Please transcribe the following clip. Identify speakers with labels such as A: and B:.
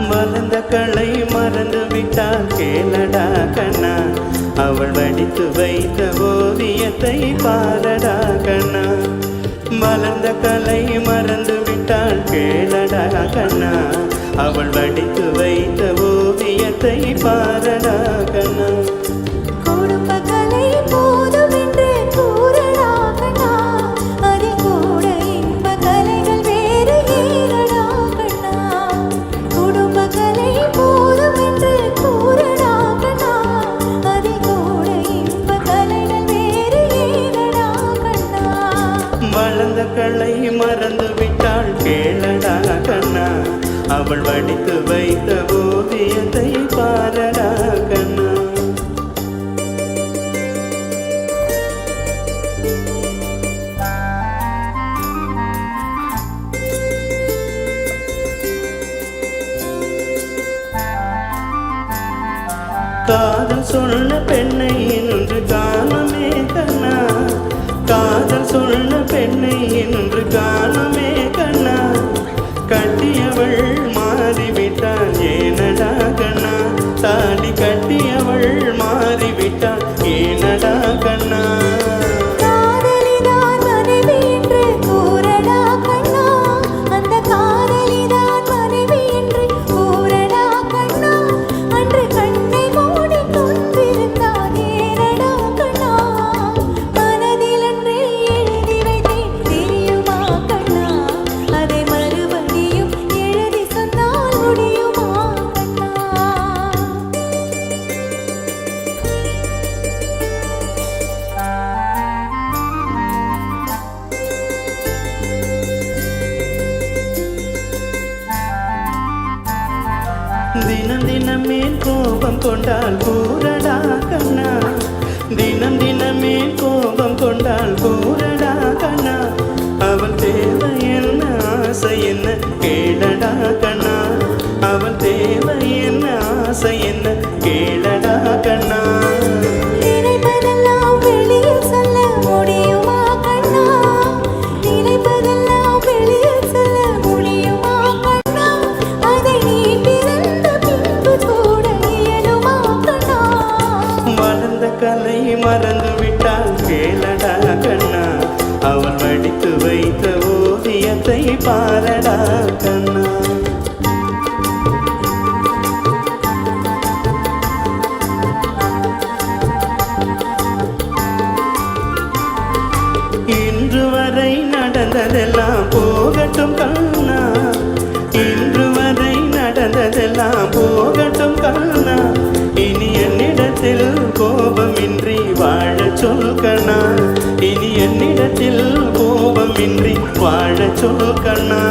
A: மலர்ந்த களை மறந்து விட்டால் கேளடா கண்ணா, அவள் வடித்து வைத்த ஓவியத்தை பாரடா கண்ணா. மலர்ந்த களை மறந்து விட்டால் கேளடா கண்ணா, அவள் வடித்து வைத்த ஓவியத்தை பாரடா கண்ணா. வளர்ந்த களை மறந்து விட்டாள் கேளடா கண்ணா, அவள் வடித்து வைத்த ஓவியத்தை பாரடா கண்ணா. காதல் சொன்ன பெண்ணை இன்று காணுமே கண்ணா, காதல் சொன்ன பெண்ணை இன்று காணுமே கண்ணா. கட்டியவள் மாறிவிட்டாள் ஏனடா கண்ணா, தாலி கட்டியவள் மாறிவிட்டாள் ஏனடா கண்ணா. தினம் தினமே கோபம் கொண்டால் கூறடா கண்ணா, தினம் தினமே கோபம் கொண்டால் கூறடா கண்ணா. அவள் தேவை என்ன ஆசை என்ன கேளடா கண்ணா, அவள் தேவை என்ன ஆசை என்ன கேளடா கண்ணா. கலை மறந்து விட்டால் கேளடா கண்ணா, அவள் வடித்து வைத்த ஓவியத்தை பாரடா கண்ணா. இன்று வரை நடந்ததெல்லாம் போகட்டும் கண்ணா, இன்று வரை நடந்ததெல்லாம் போகட்டும் கண்ணா. இனி என்னிடத்தில் கோபமின்றி வாழ சொல் கண்ணா, இனி என்னிடத்தில் கோபமின்றி வாழ சொல் கண்ணா.